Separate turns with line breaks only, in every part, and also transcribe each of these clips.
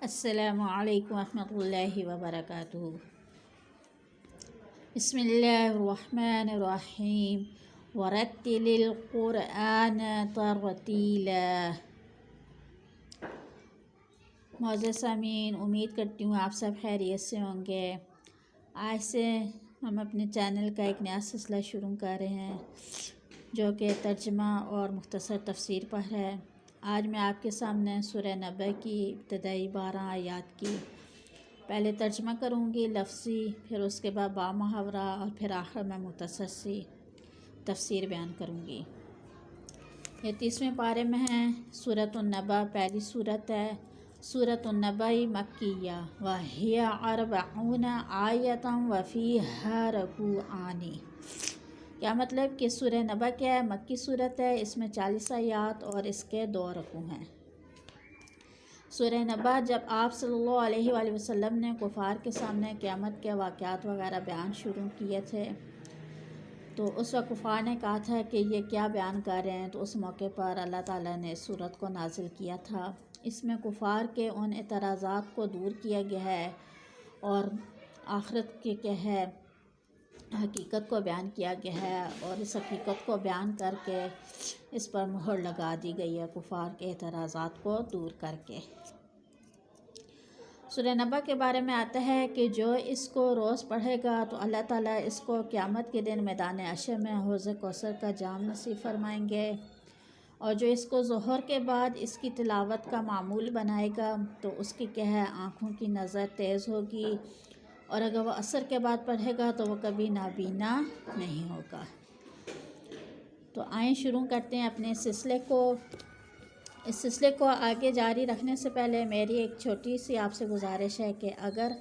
السلام علیکم ورحمۃ اللہ وبرکاتہ۔ بسم اللہ الرحمن الرحیم۔ ورتل القرآن ترتیلا۔ معزز سامعین، امید کرتی ہوں آپ سب خیریت سے ہوں گے۔ آج سے ہم اپنے چینل کا ایک نیا سلسلہ شروع کر رہے ہیں جو کہ ترجمہ اور مختصر تفسیر پر ہے۔ آج میں آپ کے سامنے سورہ نبأ کی ابتدائی 12 آیات کی پہلے ترجمہ کروں گی لفظی، پھر اس کے بعد با محاورہ اور پھر آخر میں مختصر سی تفسیر بیان کروں گی۔ یہ 30ویں پارے میں ہیں۔ سورۃ النبأ پہلی سورت ہے۔ سورۃ النبأ مکیہ وہی 40 آیۃ وفیہا رکوعان۔ کیا مطلب کہ سورہ نبأ کیا ہے؟ مکی صورت ہے، اس میں 40 آیات اور اس کے 2 رکوع ہیں۔ سورہ نبأ جب آپ صلی اللہ علیہ وآلہ وسلم نے کفار کے سامنے قیامت کے واقعات وغیرہ بیان شروع کیے تھے تو اس وقت کفار نے کہا تھا کہ یہ کیا بیان کر رہے ہیں، تو اس موقع پر اللہ تعالیٰ نے اس سورت کو نازل کیا تھا۔ اس میں کفار کے ان اعتراضات کو دور کیا گیا ہے اور آخرت کی کیا ہے حقیقت کو بیان کیا گیا ہے، اور اس حقیقت کو بیان کر کے اس پر مہر لگا دی گئی ہے کفار کے اعتراضات کو دور کر کے۔ سورہ نبأ کے بارے میں آتا ہے کہ جو اس کو روز پڑھے گا تو اللہ تعالیٰ اس کو قیامت کے دن میدان حشر میں حوض کوثر کا جام نصیب فرمائیں گے، اور جو اس کو ظہر کے بعد اس کی تلاوت کا معمول بنائے گا تو اس کی کیا ہے آنکھوں کی نظر تیز ہوگی، اور اگر وہ عصر کے بعد پڑھے گا تو وہ کبھی نابینا نہیں ہوگا۔ تو آئیں شروع کرتے ہیں اپنے سلسلے کو۔ اس سلسلے کو آگے جاری رکھنے سے پہلے میری ایک چھوٹی سی آپ سے گزارش ہے کہ اگر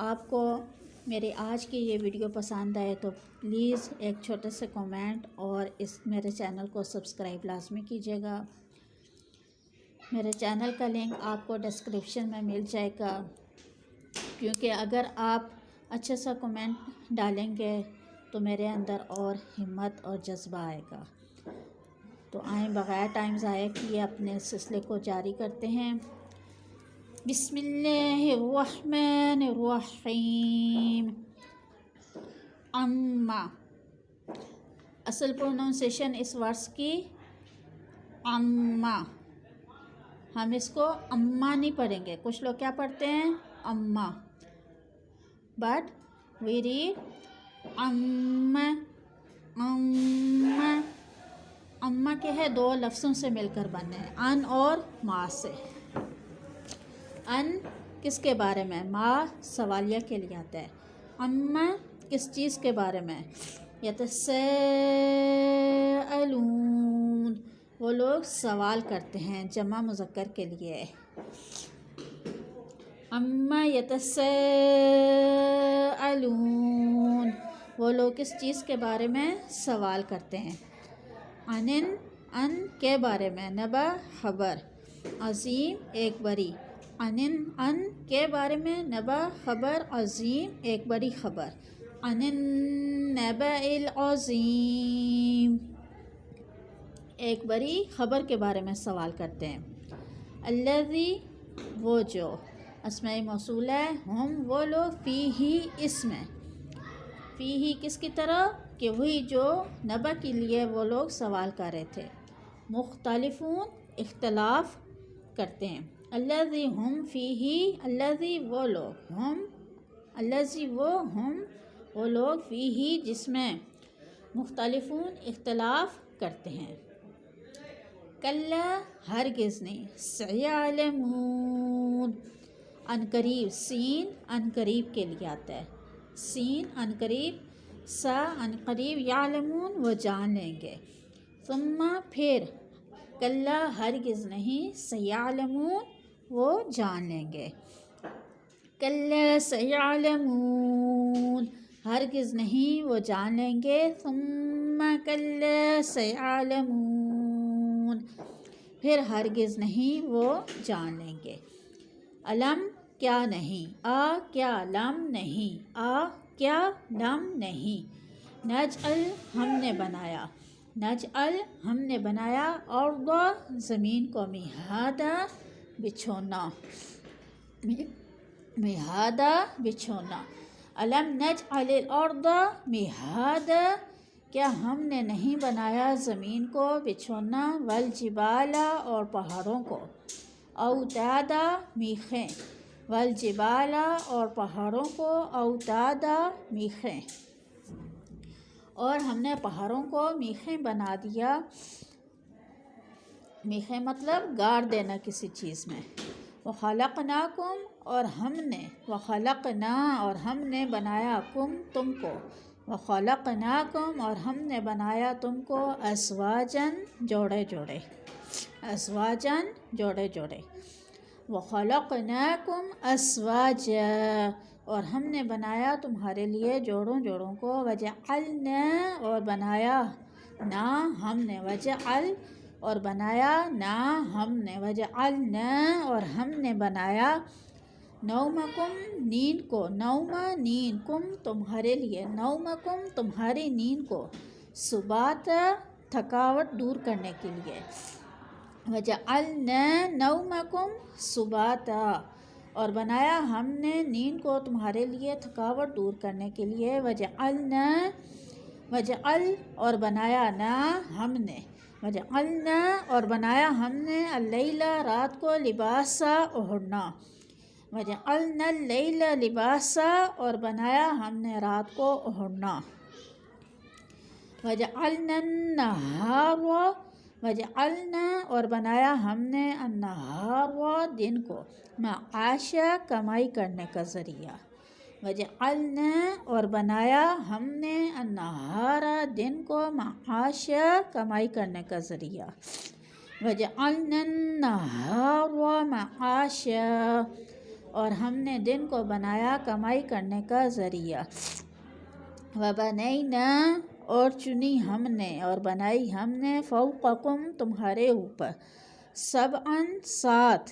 آپ کو میری آج کی یہ ویڈیو پسند آئے تو پلیز ایک چھوٹے سے کومنٹ اور میرے چینل کو سبسکرائب لازمی کیجیے گا۔ میرے چینل کا لنک آپ کو ڈسکرپشن میں مل جائے گا، کیونکہ اگر آپ اچھا سا کومنٹ ڈالیں گے تو میرے اندر اور ہمت اور جذبہ آئے گا۔ تو آئیں بغیر ٹائم ضائع کیے اپنے سلسلے کو جاری کرتے ہیں۔ بسم اللہ الرحمن الرحیم۔ اما، اصل پروننسیشن اس ورڈز کی اما، ہم اس کو اما نہیں پڑھیں گے۔ کچھ لوگ کیا پڑھتے ہیں؟ اما، بٹ وی ریڈ اما۔ اما، اما کے ہے 2 لفظوں سے مل کر بنے ہیں، ان اور ما سے۔ ان کس کے بارے میں؟ ما سوالیہ کے لیے آتا ہے۔ اما کس چیز کے بارے میں؟ یتساءلون، وہ لوگ سوال کرتے ہیں، جمع مذکر کے لیے۔ اما یتساءلون، وہ لوگ کس چیز کے بارے میں سوال کرتے ہیں؟ ان کے بارے میں، نبا خبر، عظیم ایک بڑی۔ ان کے بارے میں، نبا خبر، عظیم ایک بڑی خبر۔ عن النبأ العظیم، ایک بڑی خبر کے بارے میں سوال کرتے ہیں۔ الذی، وہ جو، اسماء موصول ہے، ہم وہ لوگ، فیہ اس میں، فیہ کس کی طرح کہ وہی جو نبأ کے لیے وہ لوگ سوال کر رہے تھے، مختلفون اختلاف کرتے ہیں۔ الذی ہم فیہ، الذی وہ لوگ، ہم الذی وہ لوگ، فیہ جس میں، مختلفون اختلاف کرتے ہیں۔ کلا ہرگز نہیں، سیعلمون ان قریب، سین ان قریب کے لیے آتا ہے، سین ان قریب، سا ان قریب، یعلمون وہ جان لیں گے، ثم پھر، کلا ہرگز نہیں، سیعلمون وہ جان لیں گے، کلا سیعلمون ہرگز نہیں وہ جان لیں گے، ثم کلا سیعلمون پھر ہرگز نہیں وہ جان لیں گے۔ علم کیا نہیں، کیا لم نہیں، کیا لم نہیں، نجعل ہم نے بنایا، نجعل ہم نے بنایا، ارض زمین کو، مہادا بچھونا، مہادا بچھونا، علم نجعل الارض مہادا، کیا ہم نے نہیں بنایا زمین کو بچھونا، والجبال اور پہاڑوں کو، اوتادا میخیں، والجبال اور پہاڑوں کو، اوتادا میخیں، اور ہم نے پہاڑوں کو میخیں بنا دیا، میخیں مطلب گاڑ دینا کسی چیز میں، وخلقناکم اور ہم نے، وخلقنا اور ہم نے بنایا کم تم کو، وخلقناکم اور ہم نے بنایا تم کو، ازواجاً جوڑے جوڑے، ازواجاً جوڑے جوڑے، وخلقناکم ازواجا اور ہم نے بنایا تمہارے لیے جوڑوں جوڑوں کو، وجعلنا اور بنایا نا ہم نے، وجعل اور بنایا نا ہم نے، وجعلنا اور ہم نے بنایا نومکم نیند کو، نوم نیند، کم تمہارے لیے، نومکم تمہاری نیند کو، سباتا تھکاوٹ دور کرنے کے لیے، وجعلنا نومکم سباتا اور بنایا ہم نے نیند کو تمہارے لیے تھکاوٹ دور کرنے کے لیے، وجعلنا وجعل اور بنایا نا ہم نے، وجعلنا اور بنایا ہم نے اللیل رات کو، لباسا اوڑھنا، وجعلنا اللیل لباسا اور بنایا ہم نے رات کو اوڑھنا، وجعلنا النہار وجعلنا اور بنایا ہم نے النہار دن کو، معاشا کمائی کرنے کا ذریعہ، وجعلنا اور بنایا ہم نے النہار دن کو، معاشا کمائی کرنے کا ذریعہ، وجعلنا النہار معاشا اور ہم نے دن کو بنایا کمائی کرنے کا ذریعہ، وبنینا اور چنی ہم نے اور بنائی ہم نے، فوقکم تمہارے اوپر، سبعاً سات،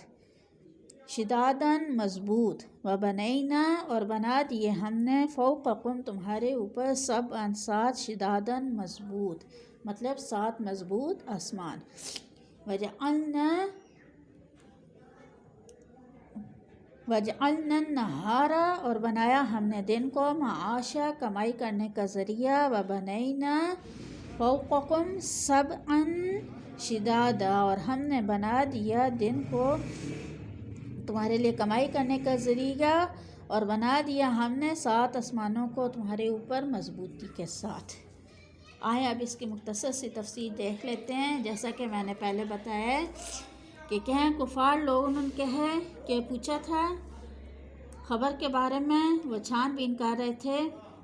شداداً مضبوط، وبنینا اور بنا دیے ہم نے، فوقکم تمہارے اوپر، سبعاً سات، شداداً مضبوط مطلب سات مضبوط آسمان، وجعلنا النہار اور بنایا ہم نے دن کو، معاشا کمائی کرنے کا ذریعہ، وبنینا فوقکم سبعاً شدادا اور ہم نے بنا دیا دن کو تمہارے لیے کمائی کرنے کا ذریعہ، اور بنا دیا ہم نے سات آسمانوں کو تمہارے اوپر مضبوطی کے ساتھ۔ آئیں اب اس کی مختصر سی تفصیل دیکھ لیتے ہیں۔ جیسا کہ میں نے پہلے بتایا ہے کہ کفار لوگوں نے کہ پوچھا تھا خبر کے بارے میں، وہ چھان بین کر رہے تھے،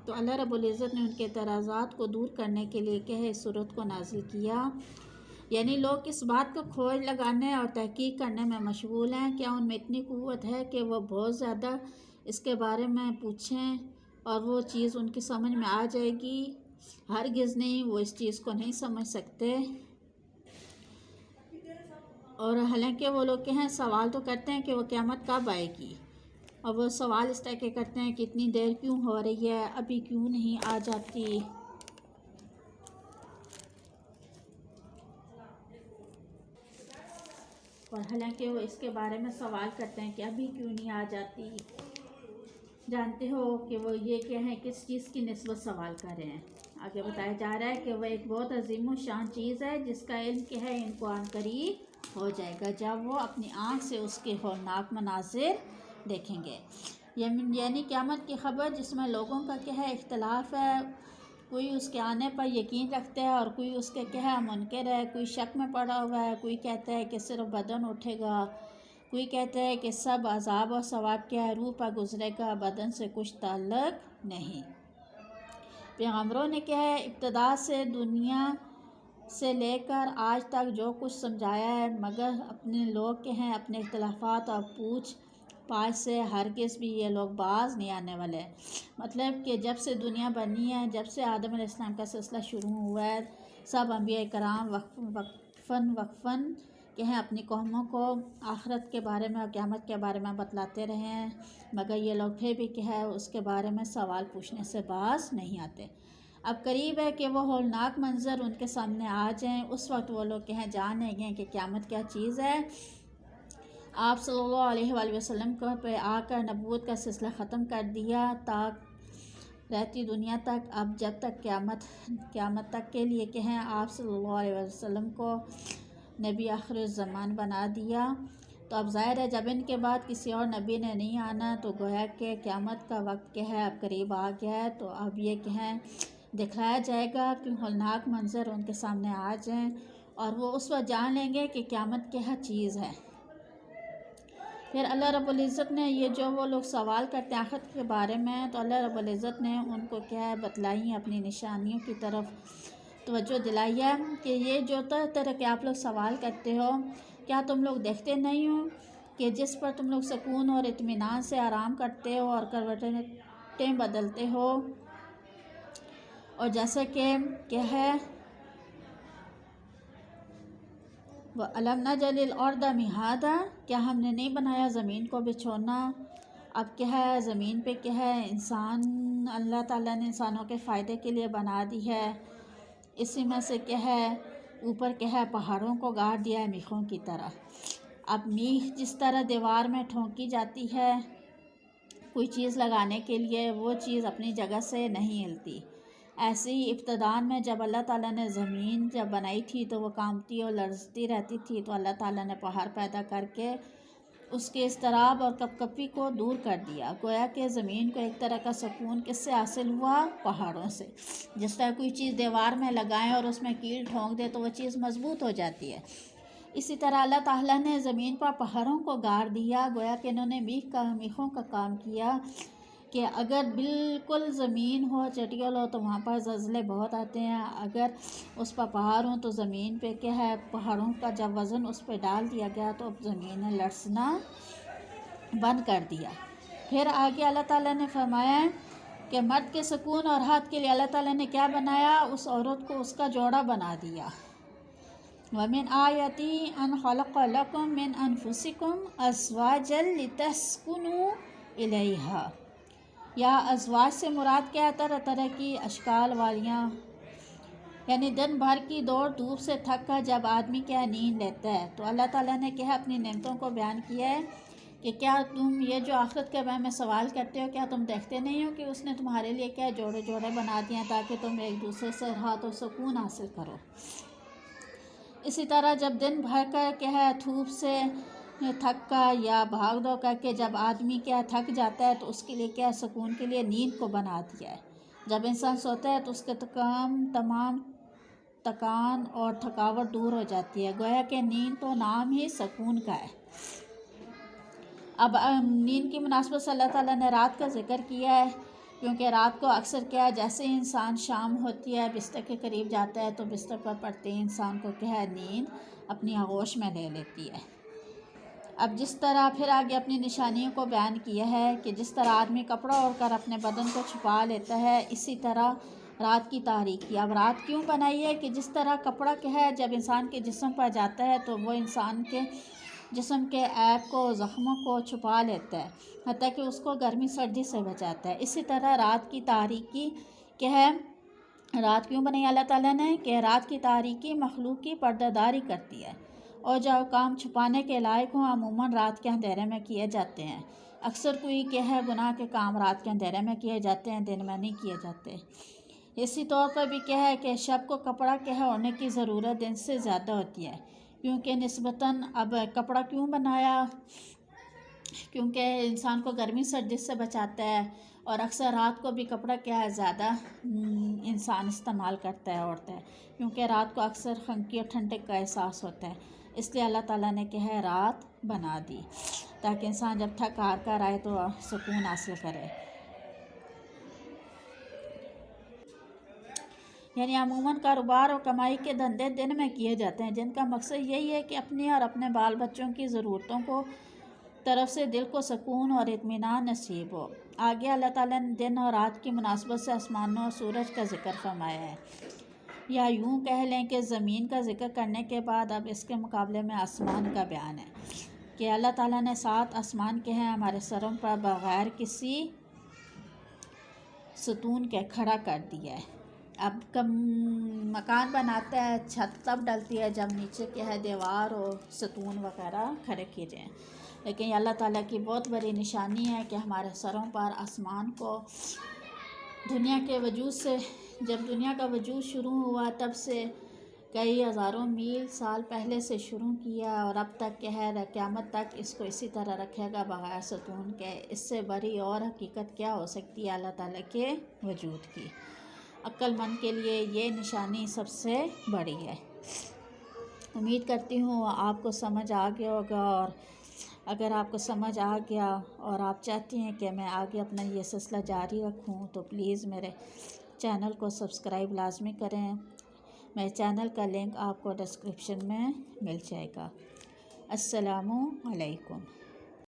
تو اللہ رب العزت نے ان کے اعتراضات کو دور کرنے کے لیے اس سورت کو نازل کیا، یعنی لوگ اس بات کو کھوج لگانے اور تحقیق کرنے میں مشغول ہیں، کیا ان میں اتنی قوت ہے کہ وہ بہت زیادہ اس کے بارے میں پوچھیں اور وہ چیز ان کی سمجھ میں آ جائے گی؟ ہرگز نہیں، وہ اس چیز کو نہیں سمجھ سکتے۔ اور حالانکہ وہ لوگ سوال تو کرتے ہیں کہ وہ قیامت کب آئے گی، اور وہ سوال اس طرح کے کرتے ہیں کہ اتنی دیر کیوں ہو رہی ہے، ابھی کیوں نہیں آ جاتی، اور حالانکہ وہ اس کے بارے میں سوال کرتے ہیں کہ ابھی کیوں نہیں آ جاتی۔ جانتے ہو کہ وہ یہ کس چیز کی نسبت سوال کر رہے ہیں؟ آگے بتایا جا رہا ہے کہ وہ ایک بہت عظیم و شان چیز ہے جس کا علم ان کو عن قریب ہو جائے گا، جب وہ اپنی آنکھ سے اس کے ہولناک مناظر دیکھیں گے، یعنی قیامت کی خبر جس میں لوگوں کا اختلاف ہے، کوئی اس کے آنے پر یقین رکھتا ہے اور کوئی اس کے منکر ہے، کوئی شک میں پڑا ہوا ہے، کوئی کہتا ہے کہ صرف بدن اٹھے گا، کوئی کہتا ہے کہ سب عذاب و ثواب کیا ہے، روح پر گزرے گا، بدن سے کچھ تعلق نہیں۔ پیغمبروں نے ابتدا سے دنیا سے لے کر آج تک جو کچھ سمجھایا ہے، مگر اپنے لوگ اپنے اختلافات اور پوچھ پاچھ سے ہرگز بھی یہ لوگ باز نہیں آنے والے۔ مطلب کہ جب سے دنیا بنی ہے، جب سے آدم علیہ السلام کا سلسلہ شروع ہوا ہے، سب انبیاء کرام وقفاً اپنی قوموں کو آخرت کے بارے میں اور قیامت کے بارے میں بتلاتے رہے ہیں، مگر یہ لوگ پھر بھی اس کے بارے میں سوال پوچھنے سے باز نہیں آتے۔ اب قریب ہے کہ وہ ہولناک منظر ان کے سامنے آ جائیں، اس وقت وہ لوگ جان لیں گے کہ قیامت کیا چیز ہے۔ آپ صلی اللہ علیہ وآلہ وسلم کو پہ آ کر نبوت کا سلسلہ ختم کر دیا رہتی دنیا تک. اب جب تک قیامت تک کے لیے کہیں آپ صلی اللہ علیہ وسلم کو نبی آخر الزمان بنا دیا. تو اب ظاہر ہے جب ان کے بعد کسی اور نبی نے نہیں آنا تو گویا کہ قیامت کا وقت کیا ہے اب قریب آ گیا ہے. تو اب یہ کہیں دکھلایا جائے گا کہ ہولناک منظر ان کے سامنے آ جائیں اور وہ اس وقت جان لیں گے کہ قیامت کیا چیز ہے. پھر اللہ رب العزت نے یہ جو وہ لوگ سوال کرتے ہیں آخرت کے بارے میں تو اللہ رب العزت نے ان کو کیا ہے بتلائی اپنی نشانیوں کی طرف توجہ دلائی ہے کہ یہ جو طرح کے آپ لوگ سوال کرتے ہو کیا تم لوگ دیکھتے نہیں ہو کہ جس پر تم لوگ سکون اور اطمینان سے آرام کرتے ہو اور کروٹیں بدلتے ہو اور جیسا کہ کیا ہے وَأَلَمْ نَجْعَلِ الْأَرْضَ مِهَادًا کیا ہم نے نہیں بنایا زمین کو بچھونا. اب کیا ہے زمین پہ کیا ہے انسان اللہ تعالیٰ نے انسانوں کے فائدے کے لیے بنا دی ہے. اسی میں سے کیا ہے اوپر کیا ہے پہاڑوں کو گاڑ دیا ہے میخوں کی طرح. اب میخ جس طرح دیوار میں ٹھونکی جاتی ہے کوئی چیز لگانے کے لیے وہ چیز اپنی جگہ سے نہیں ہلتی. ایسے ہی ابتدان میں جب اللہ تعالیٰ نے زمین جب بنائی تھی تو وہ کانپتی اور لرزتی رہتی تھی تو اللہ تعالیٰ نے پہاڑ پیدا کر کے اس کے اضطراب اور کپکپی کو دور کر دیا. گویا کہ زمین کو ایک طرح کا سکون کس سے حاصل ہوا پہاڑوں سے. جس طرح کوئی چیز دیوار میں لگائیں اور اس میں کیل ٹھونک دے تو وہ چیز مضبوط ہو جاتی ہے. اسی طرح اللہ تعالیٰ نے زمین پر پہاڑوں کو گاڑ دیا. گویا کہ انہوں نے میخوں کا کام کیا کہ اگر بالکل زمین ہو چٹیل ہو تو وہاں پر زلزلے بہت آتے ہیں. اگر اس پر پہاڑ ہوں تو زمین پہ کیا ہے پہاڑوں کا جب وزن اس پہ ڈال دیا گیا تو اب زمین نے لرزنا بند کر دیا. پھر آگے اللہ تعالیٰ نے فرمایا کہ مرد کے سکون اور راحت کے لیے اللہ تعالیٰ نے کیا بنایا اس عورت کو اس کا جوڑا بنا دیا. وَمِنْ آيَاتِهِ أَنْ خَلَقَ لَكُم مِّنْ أَنفُسِكُمْ أَزْوَاجًا لِتَسْكُنُوا إِلَيْهَا. یا ازواج سے مراد کیا طرح طرح کی اشکال والیاں یعنی دن بھر کی دوڑ دھوپ سے تھک کر جب آدمی کیا نیند لیتا ہے تو اللہ تعالیٰ نے کیا اپنی نعمتوں کو بیان کیا ہے کہ کیا تم یہ جو آخرت کے بارے میں سوال کرتے ہو کیا تم دیکھتے نہیں ہو کہ اس نے تمہارے لیے کیا جوڑے جوڑے بنا دیے ہیں تاکہ تم ایک دوسرے سے راحت و سکون حاصل کرو. اسی طرح جب دن بھر کا کیا ہے دھوپ سے تھک کا یا بھاگ دو کر کے جب آدمی کیا تھک جاتا ہے تو اس کے لیے کیا سکون کے لیے نیند کو بنا دیا ہے. جب انسان سوتا ہے تو اس کے تمام تکان اور تھکاوٹ دور ہو جاتی ہے. گویا کہ نیند تو نام ہی سکون کا ہے. اب نیند کی مناسبت سے اللہ تعالیٰ نے رات کا ذکر کیا ہے کیونکہ رات کو اکثر کیا ہے جیسے انسان شام ہوتی ہے بستر کے قریب جاتا ہے تو بستر پر پڑتے ہی انسان کو کیا ہے نیند اپنی آغوش میں لے لیتی ہے. اب جس طرح پھر آگے اپنی نشانیوں کو بیان کیا ہے کہ جس طرح آدمی کپڑا اوڑھ کر اپنے بدن کو چھپا لیتا ہے اسی طرح رات کی تاریکی. اب رات کیوں بنائی ہے کہ جس طرح کپڑا کیا ہے جب انسان کے جسم پر جاتا ہے تو وہ انسان کے جسم کے عیب کو زخموں کو چھپا لیتا ہے حتیٰ کہ اس کو گرمی سردی سے بچاتا ہے. اسی طرح رات کی تاریکی کیا ہے رات کیوں بنائی اللہ تعالیٰ نے کہ رات کی تاریکی مخلوق کی پردہ داری کرتی ہے اور جو کام چھپانے کے لائق ہوں عموماً رات کے اندھیرے میں کیے جاتے ہیں. اکثر کوئی کیا ہے گناہ کے کام رات کے اندھیرے میں کیے جاتے ہیں دن میں نہیں کیے جاتے. اسی طور پر بھی کیا ہے کہ شب کو کپڑا کیا ہے اوڑھنے کی ضرورت دن سے زیادہ ہوتی ہے کیونکہ نسبتاً اب کپڑا کیوں بنایا کیونکہ انسان کو گرمی سردی سے بچاتا ہے اور اکثر رات کو بھی کپڑا کیا ہے زیادہ انسان استعمال کرتا ہے اوڑھتا ہے کیونکہ رات کو اکثر خنکی اور ٹھنڈک کا احساس ہوتا ہے. اس لیے اللہ تعالیٰ نے کیا ہے رات بنا دی تاکہ انسان جب تھک ہار کر آئے تو سکون حاصل کرے. یعنی عموماً کاروبار اور کمائی کے دھندے دن میں کیے جاتے ہیں جن کا مقصد یہی ہے کہ اپنی اور اپنے بال بچوں کی ضرورتوں کو طرف سے دل کو سکون اور اطمینان نصیب ہو. آگے اللہ تعالیٰ نے دن اور رات کی مناسبت سے آسمانوں اور سورج کا ذکر فرمایا ہے یا یوں کہہ لیں کہ زمین کا ذکر کرنے کے بعد اب اس کے مقابلے میں آسمان کا بیان ہے کہ اللہ تعالیٰ نے 7 آسمان کے ہیں ہمارے سروں پر بغیر کسی ستون کے کھڑا کر دیا ہے. اب مکان بناتا ہے چھت تب ڈلتی ہے جب نیچے کیا ہے دیوار اور ستون وغیرہ کھڑے کیے جائیں. لیکن یہ اللہ تعالیٰ کی بہت بڑی نشانی ہے کہ ہمارے سروں پر آسمان کو دنیا کے وجود سے، جب دنیا کا وجود شروع ہوا تب سے کئی ہزاروں میل سال پہلے سے شروع کیا، اور اب تک کہ ہے قیامت تک اس کو اسی طرح رکھے گا بغیر ستون کے۔ اس سے بڑی اور حقیقت کیا ہو سکتی ہے اللہ تعالیٰ کے وجود کی؟ عقل مند کے لیے یہ نشانی سب سے بڑی ہے۔ امید کرتی ہوں آپ کو سمجھ آ گیا ہوگا، اور اگر آپ کو سمجھ آ گیا اور آپ چاہتی ہیں کہ میں آگے اپنا یہ سلسلہ جاری رکھوں تو پلیز میرے چینل کو سبسکرائب لازمی کریں۔ میرے چینل کا لنک آپ کو ڈسکرپشن میں مل جائے گا۔ السلام علیکم۔